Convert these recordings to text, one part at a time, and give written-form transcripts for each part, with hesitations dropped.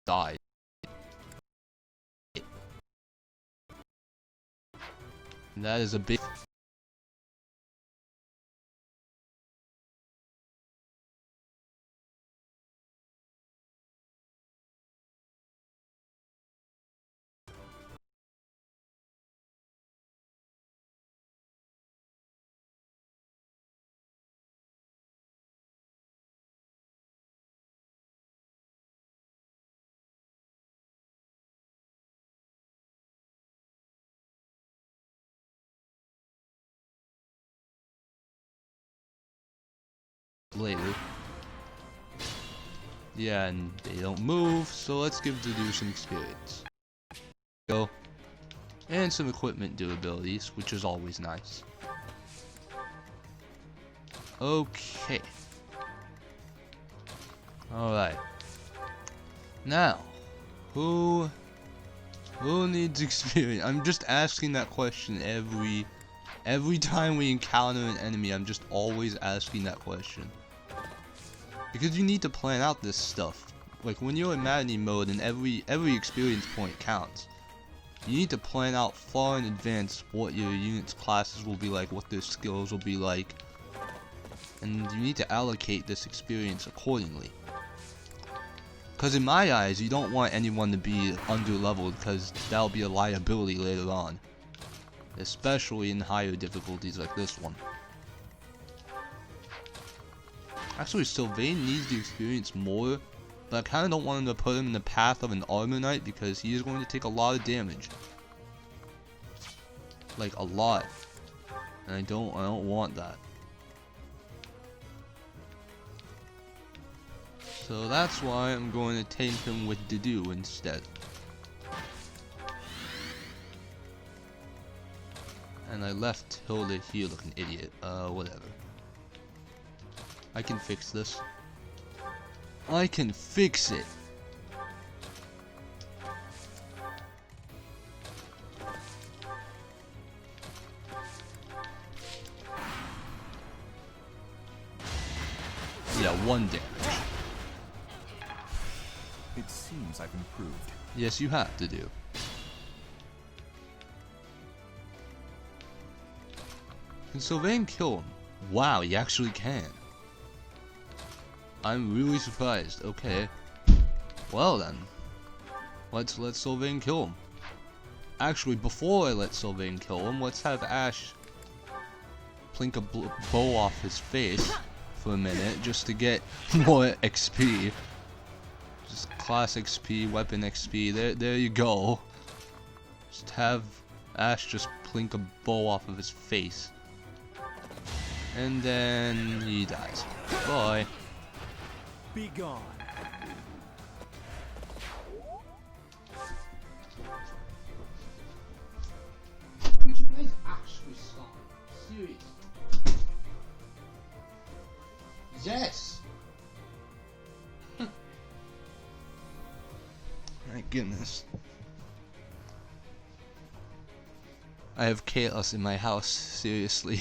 die. And that is a big... later. Yeah, and they don't move, so let's give the dude some experience. Go. And some equipment durabilities, which is always nice. Okay. Alright. Now, who needs experience? I'm just asking that question every time we encounter an enemy. I'm just always asking that question. Because you need to plan out this stuff. Like when you're in maddening mode and every experience point counts. You need to plan out far in advance what your unit's classes will be like, what their skills will be like. And you need to allocate this experience accordingly. Because in my eyes, you don't want anyone to be under-leveled, because that'll be a liability later on. Especially in higher difficulties like this one. Actually, Sylvain needs the experience more, but I kind of don't want him to put him in the path of an Armor Knight, because he is going to take a lot of damage. Like, a lot. And I don't want that. So that's why I'm going to take him with Dedu instead. And I left Hilda here like an idiot. Whatever. I can fix this. I can fix it. Yeah, 1 damage. It seems I've improved. Yes, you have to do. Can Sylvain kill him? Wow, he actually can. I'm really surprised. Okay. Well then. Let's let Sylvain kill him. Actually, before I let Sylvain kill him, let's have Ash plink a bow off his face for a minute just to get more XP. Just class XP, weapon XP. There you go. Just have Ash just plink a bow off of his face. And then he dies. Bye. Be gone. Could you guys actually stop? Seriously. Yes! My goodness. I have chaos in my house, seriously.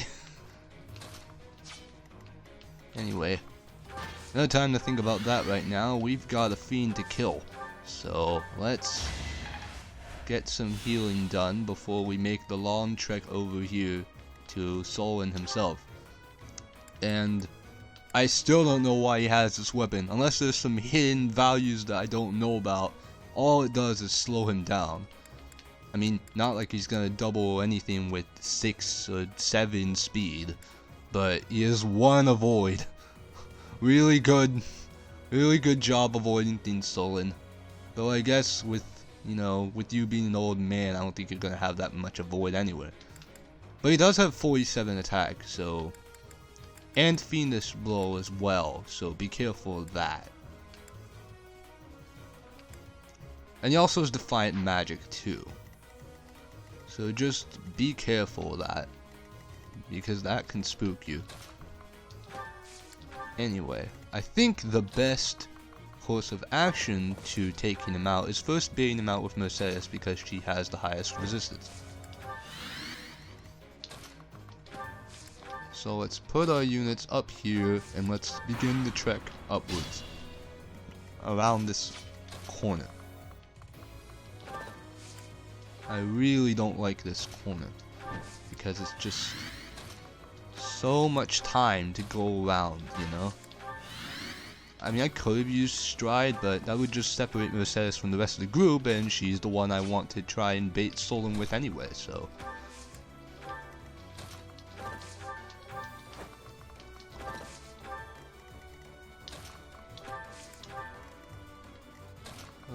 Anyway. No time to think about that right now. We've got a fiend to kill. So, let's get some healing done before we make the long trek over here to Solon himself. And I still don't know why he has this weapon. Unless there's some hidden values that I don't know about. All it does is slow him down. I mean, not like he's gonna double anything with 6 or 7 speed. But he is 1 avoid. Really good job avoiding things, Solon. Though I guess with, you know, with you being an old man, I don't think you're gonna have that much avoid anyway. But he does have 47 attack, so... And Fiendish Blow as well, so be careful of that. And he also has Defiant Magic too. So just be careful of that. Because that can spook you. Anyway, I think the best course of action to taking him out is first baiting him out with Mercedes because she has the highest resistance. So let's put our units up here and let's begin the trek upwards. Around this corner. I really don't like this corner because it's just so much time to go around, you know? I mean, I could have used Stride, but that would just separate Mercedes from the rest of the group, and she's the one I want to try and bait Solon with anyway, so.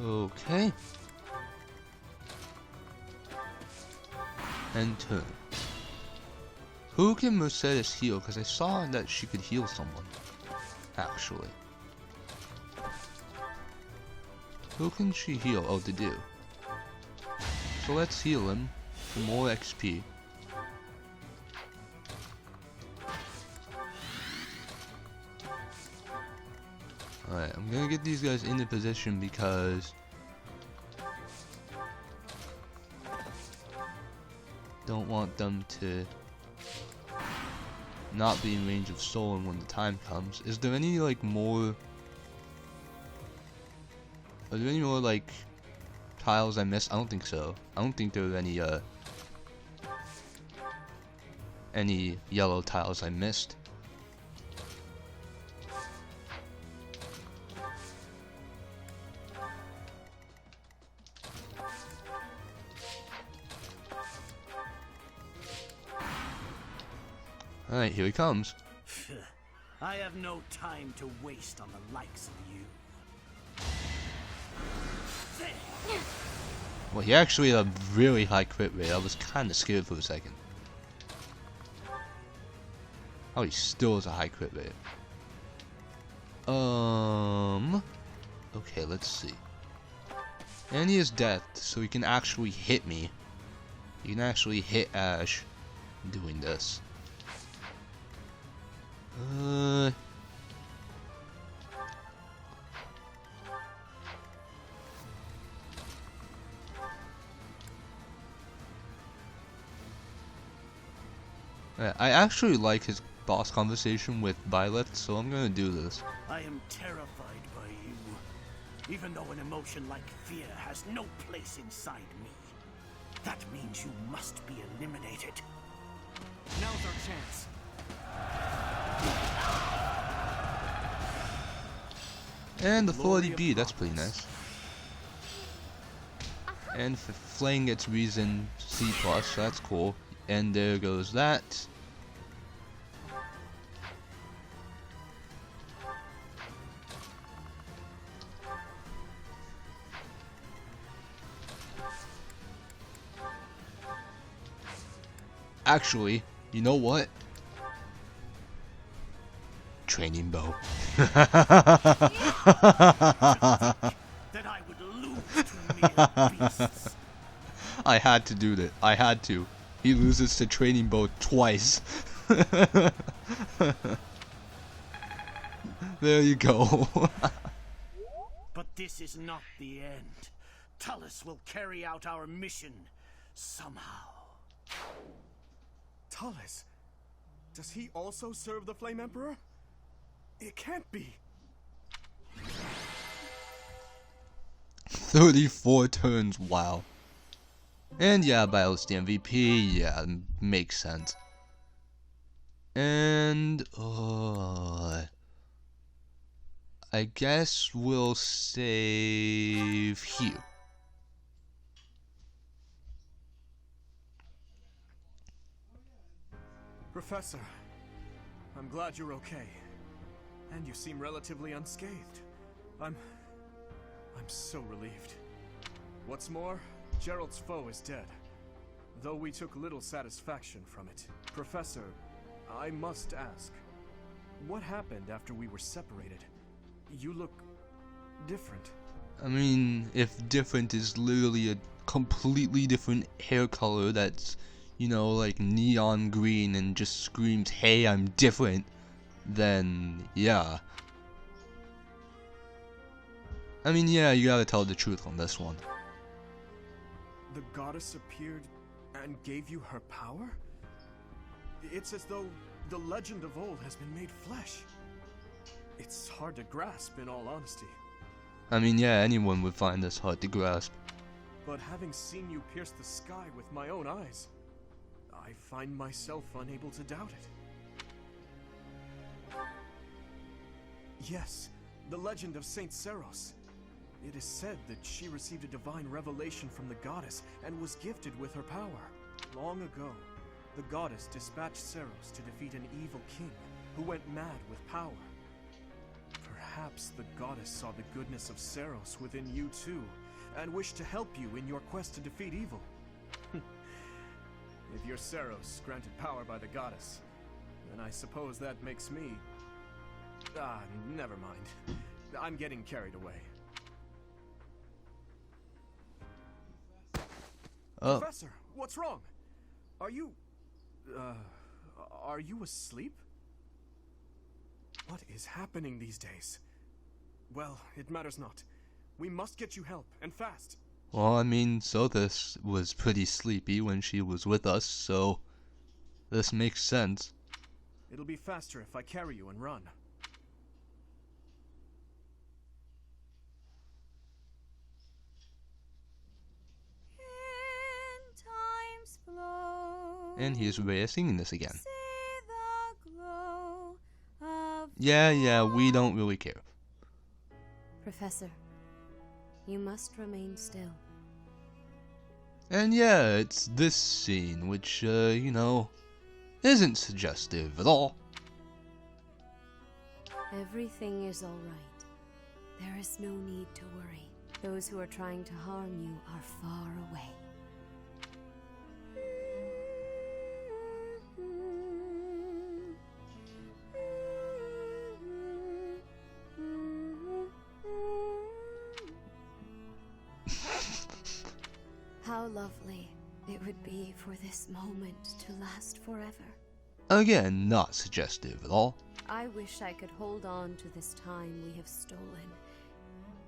Okay. And turn. Who can Mercedes heal? Because I saw that she could heal someone, actually. Who can she heal? Oh, they do. So let's heal him for more XP. Alright, I'm gonna get these guys into position because don't want them to not be in range of Solon when the time comes. Is there any like more? Are there any more like tiles I missed? I don't think so. I don't think there are any yellow tiles I missed. Alright, here he comes. I have no time to waste on the likes of you. Well, he actually had a really high crit rate. I was kind of scared for a second. Oh, he still has a high crit rate. Okay, let's see. And he has death, so he can actually hit me. He can actually hit Ash doing this. I actually like his boss conversation with Byleth, so I'm gonna do this. I am terrified by you, even though an emotion like fear has no place inside me. That means you must be eliminated. Now's our chance. And the 40B, that's pretty nice. And Flame gets Reason C+, so that's cool. And there goes that. Actually, you know what? Training bow. That I would lose to mere beasts. I had to do that. I had to. He loses to training bow twice. There you go. But this is not the end. Tullus will carry out our mission somehow. Tullus? Does he also serve the Flame Emperor? It can't be. 34 turns, wow. And yeah, Byleth's the MVP, yeah, makes sense. And, I guess we'll save here. Professor, I'm glad you're okay. And you seem relatively unscathed. I'm so relieved. What's more, Gerald's foe is dead, though we took little satisfaction from it. Professor, I must ask, what happened after we were separated? You look different. I mean, if different is literally a completely different hair color that's, you know, like neon green and just screams, hey, I'm different, then yeah. I mean, yeah, you gotta tell the truth on this one. The goddess appeared and gave you her power? It's as though the legend of old has been made flesh. It's hard to grasp, in all honesty. I mean, yeah, anyone would find this hard to grasp. But having seen you pierce the sky with my own eyes, I find myself unable to doubt it. Yes, the legend of Saint Seros. It is said that she received a divine revelation from the goddess and was gifted with her power. Long ago, the goddess dispatched Seros to defeat an evil king who went mad with power. Perhaps the goddess saw the goodness of Seros within you too, and wished to help you in your quest to defeat evil. If you're Seros, granted power by the goddess, then I suppose that makes me... never mind. I'm getting carried away. Oh. Professor, what's wrong? Are you asleep? What is happening these days? Well, it matters not. We must get you help, and fast. Well, I mean, Sothis was pretty sleepy when she was with us, so this makes sense. It'll be faster if I carry you and run. And here's Rhea singing this again. Yeah, we don't really care. Professor, you must remain still. And yeah, it's this scene, which, you know, isn't suggestive at all. Everything is all right. There is no need to worry. Those who are trying to harm you are far away. How lovely it would be for this moment to last forever. Again, not suggestive at all. I wish I could hold on to this time we have stolen,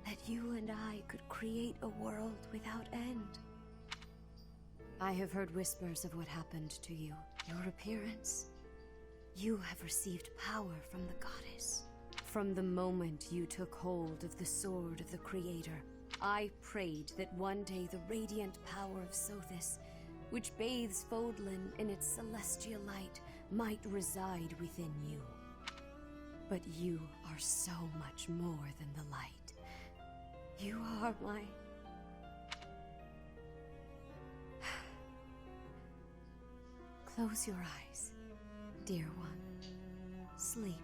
that you and I could create a world without end. I have heard whispers of what happened to you, your appearance. You have received power from the goddess. From the moment you took hold of the sword of the Creator, I prayed that one day the radiant power of Sothis, which bathes Fodlan in its celestial light, might reside within you. But you are so much more than the light. You are my... Close your eyes, dear one. Sleep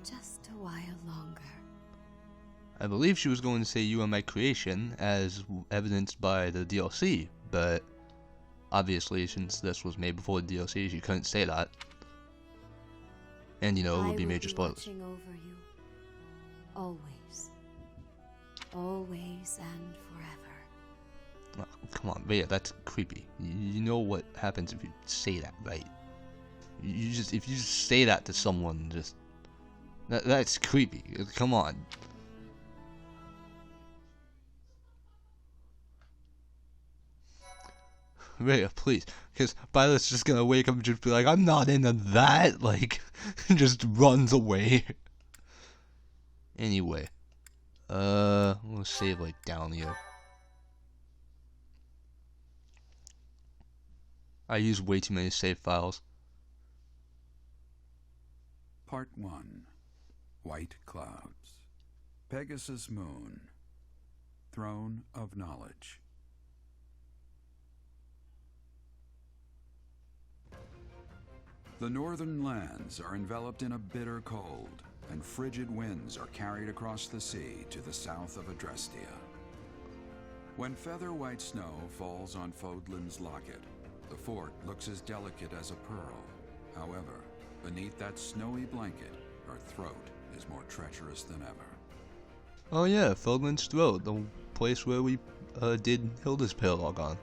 just a while longer. I believe she was going to say you are my creation, as evidenced by the DLC, but obviously since this was made before the DLC, she couldn't say that. And you know, it would be major spoilers. Watching over you. Always. Always and forever. Oh, come on, but yeah, that's creepy. You know what happens if you say that, right? If you just say that to someone, just... That's creepy. Come on. Rhea, please, because Violet's just gonna wake up and just be like, I'm not into that, like, just runs away. Anyway, we'll save, like, down here. I use way too many save files. Part 1. White Clouds. Pegasus Moon. Throne of Knowledge. The northern lands are enveloped in a bitter cold, and frigid winds are carried across the sea to the south of Adrestia. When feather white snow falls on Fodlan's locket, the fort looks as delicate as a pearl. However, beneath that snowy blanket, her throat is more treacherous than ever. Oh yeah, Fodlan's Throat, the place where we did Hilda's Paralog on.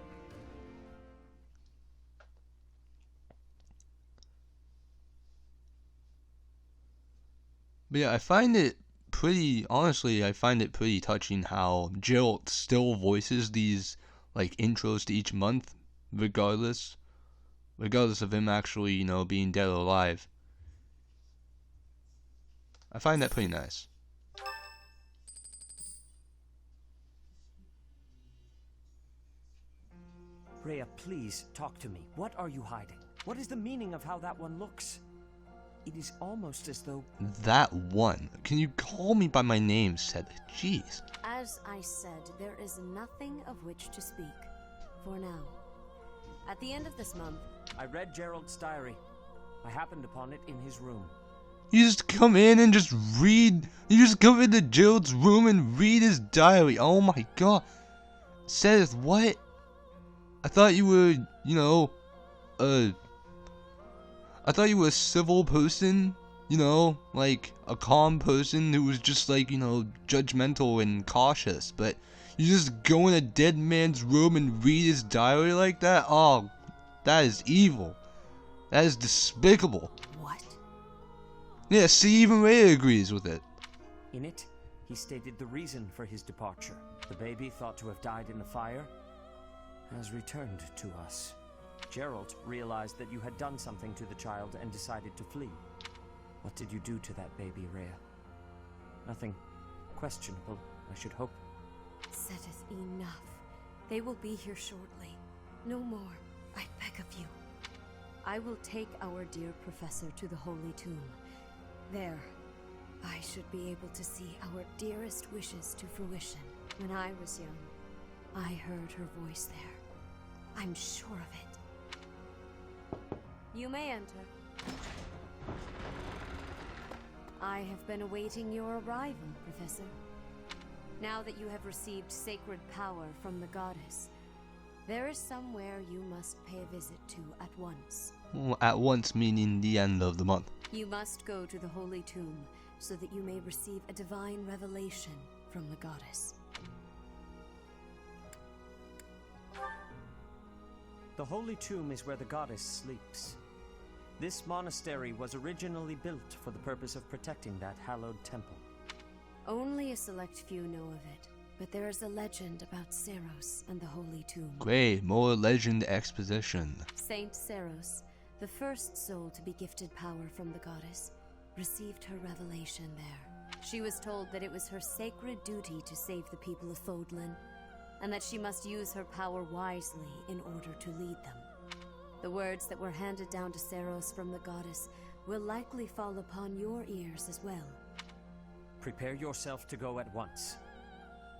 But yeah, I find it pretty, honestly, I find it pretty touching how Geralt still voices these, like, intros to each month, regardless of him actually, you know, being dead or alive. I find that pretty nice. Rhea, please talk to me. What are you hiding? What is the meaning of how that one looks? It is almost as though... That one? Can you call me by my name, said it? Jeez. As I said, there is nothing of which to speak. For now. At the end of this month... I read Gerald's diary. I happened upon it in his room. You just come in and just read. You just come into Gerald's room and read his diary. Oh my god. Seth, what? I thought you were, I thought you were a civil person, like a calm person who was just like, judgmental and cautious. But you just go in a dead man's room and read his diary like that? Oh, that is evil. That is despicable. What? Yeah, see, even Ray agrees with it. In it, he stated the reason for his departure. The baby, thought to have died in the fire, has returned to us. Gerald realized that you had done something to the child and decided to flee. What did you do to that baby, Rhea? Nothing questionable, I should hope. Setteth, enough. They will be here shortly. No more, I beg of you. I will take our dear professor to the Holy Tomb. There, I should be able to see our dearest wishes to fruition. When I was young, I heard her voice there. I'm sure of it. You may enter. I have been awaiting your arrival, Professor. Now that you have received sacred power from the goddess, there is somewhere you must pay a visit to at once. At once meaning the end of the month. You must go to the Holy Tomb so that you may receive a divine revelation from the goddess. The Holy Tomb is where the goddess sleeps. This monastery was originally built for the purpose of protecting that hallowed temple. Only a select few know of it, but there is a legend about Seros and the Holy Tomb. Great, more legend exposition. Saint Seros, the first soul to be gifted power from the goddess, received her revelation there. She was told that it was her sacred duty to save the people of Fodlan, and that she must use her power wisely in order to lead them. The words that were handed down to Seros from the goddess will likely fall upon your ears as well. Prepare yourself to go at once.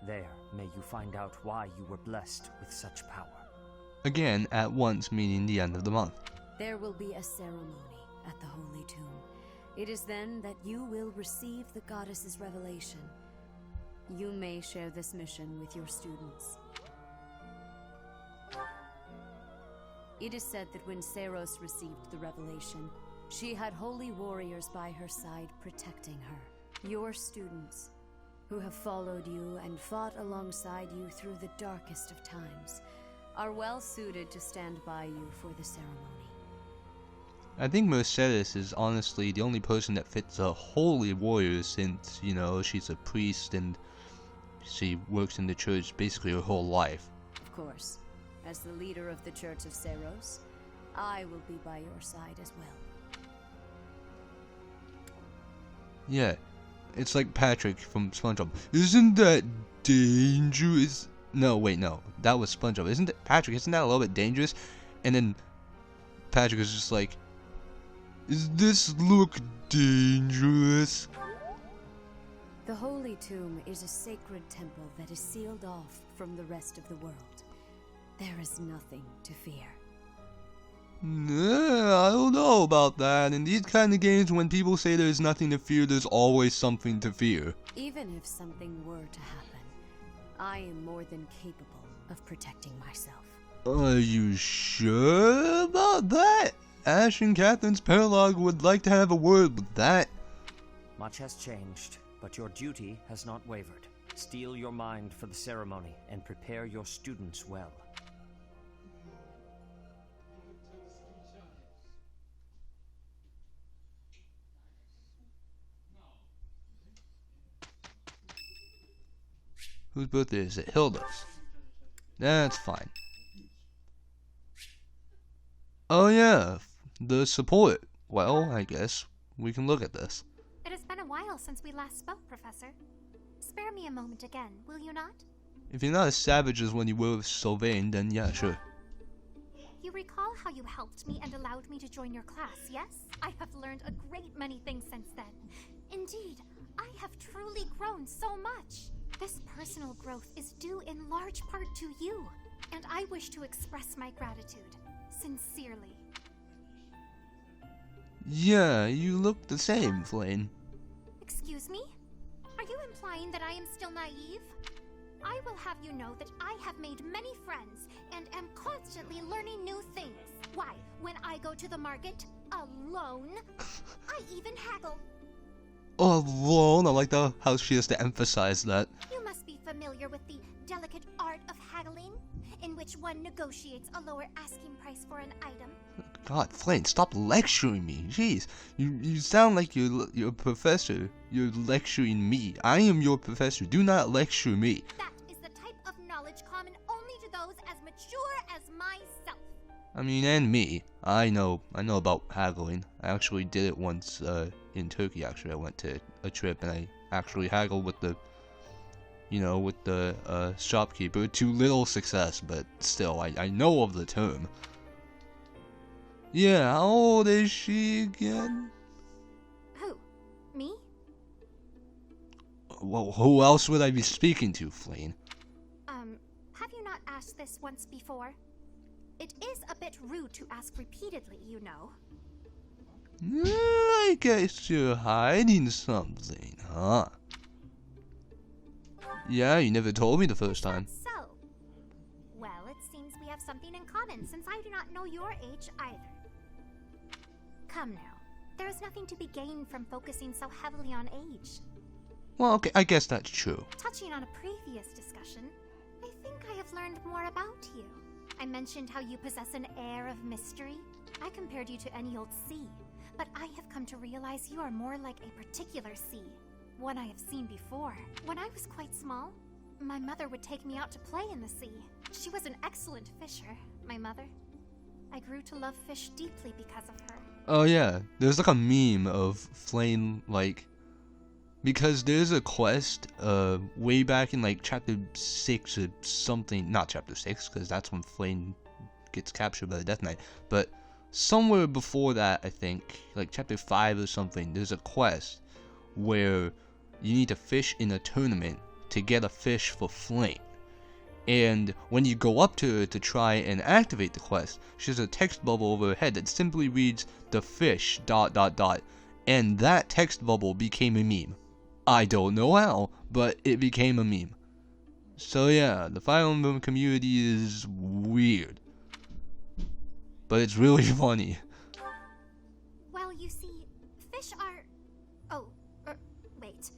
There, may you find out why you were blessed with such power. Again, at once meaning the end of the month. There will be a ceremony at the Holy Tomb. It is then that you will receive the goddess's revelation. You may share this mission with your students. It is said that when Seros received the revelation, she had holy warriors by her side protecting her. Your students, who have followed you and fought alongside you through the darkest of times, are well suited to stand by you for the ceremony. I think Mercedes is honestly the only person that fits a holy warrior since, she's a priest and she works in the church basically her whole life. Of course. As the leader of the Church of Seros, I will be by your side as well. Yeah, it's like Patrick from SpongeBob. Isn't that dangerous? No, wait, no. That was SpongeBob. Isn't it Patrick? Isn't that a little bit dangerous? And then Patrick is just like, "Does this look dangerous?" The Holy Tomb is a sacred temple that is sealed off from the rest of the world. There is nothing to fear. I don't know about that. In these kind of games, when people say there's nothing to fear, there's always something to fear. Even if something were to happen, I am more than capable of protecting myself. Are you sure about that? Ash and Catherine's paralogue would like to have a word with that. Much has changed, but your duty has not wavered. Steel your mind for the ceremony and prepare your students well. Whose birthday is it? Hilda's. That's fine. Oh yeah, the support. Well, I guess we can look at this. It has been a while since we last spoke, Professor. Spare me a moment again, will you not? If you're not as savage as when you were with Sylvain, then yeah, sure. You recall how you helped me and allowed me to join your class, yes? I have learned a great many things since then. Indeed, I have truly grown so much. This personal growth is due in large part to you, and I wish to express my gratitude, sincerely. Yeah, you look the same, Flame. Excuse me? Are you implying that I am still naive? I will have you know that I have made many friends and am constantly learning new things. Why, when I go to the market, alone, I even haggle. Alone? I like how she has to emphasize that. You must be familiar with the delicate art of haggling, in which one negotiates a lower asking price for an item. God, Flame, stop lecturing me. Jeez, you sound like you're a professor. You're lecturing me. I am your professor. Do not lecture me. That is the type of knowledge common only to those as mature as myself. I mean, and me. I know about haggling. I actually did it once in Turkey. Actually, I went to a trip and I actually haggled with the, with the shopkeeper. To little success, but still, I know of the term. Yeah, how old is she again? Who? Me? Well, who else would I be speaking to, Flame? Have you not asked this once before? It is a bit rude to ask repeatedly, you know. I guess you're hiding something, huh? Yeah, you never told me the first time. So, well, it seems we have something in common, since I do not know your age either. Come now, there is nothing to be gained from focusing so heavily on age. Well, okay, I guess that's true. Touching on a previous discussion, I think I have learned more about you. I mentioned how you possess an air of mystery. I compared you to any old sea, but I have come to realize you are more like a particular sea, one I have seen before. When I was quite small, my mother would take me out to play in the sea. She was an excellent fisher, my mother. I grew to love fish deeply because of her. Oh yeah, there's like a meme of Flame, like, because there's a quest way back in like chapter 6 or something, not chapter 6 because that's when Flame gets captured by the Death Knight, but somewhere before that, I think, like chapter 5 or something, there's a quest where you need to fish in a tournament to get a fish for Flame. And when you go up to her to try and activate the quest, she has a text bubble over her head that simply reads, "The fish, ... And that text bubble became a meme. I don't know how, but it became a meme. So yeah, the Fire Emblem community is weird. But it's really funny. Well, you see, fish are... Oh, wait.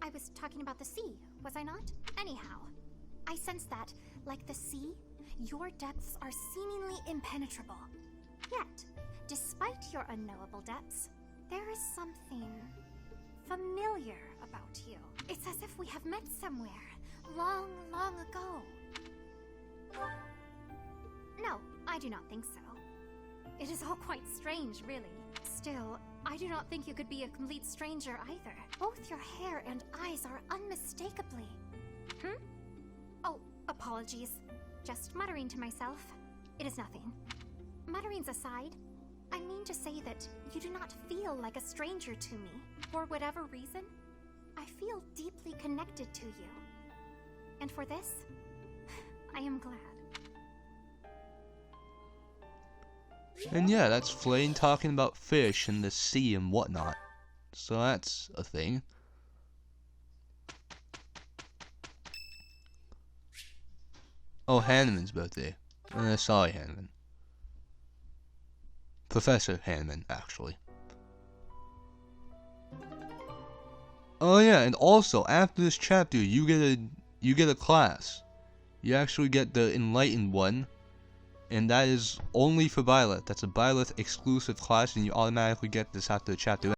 I was talking about the sea, was I not? Anyhow, I sense that, like the sea, your depths are seemingly impenetrable. Yet, despite your unknowable depths, there is something familiar about you. It's as if we have met somewhere, long, long ago. No, I do not think so. It is all quite strange, really. Still, I do not think you could be a complete stranger either. Both your hair and eyes are unmistakably... Oh, apologies. Just muttering to myself. It is nothing. Mutterings aside, I mean to say that you do not feel like a stranger to me. For whatever reason, I feel deeply connected to you. And for this, I am glad. And yeah, that's Flame talking about fish and the sea and whatnot. So that's a thing. Oh, Hanneman's birthday. Sorry, Hanneman. Professor Hanneman, actually. Oh yeah, and also after this chapter, you get a class. You actually get the Enlightened one, and that is only for Byleth. That's a Byleth exclusive class, and you automatically get this after the chapter.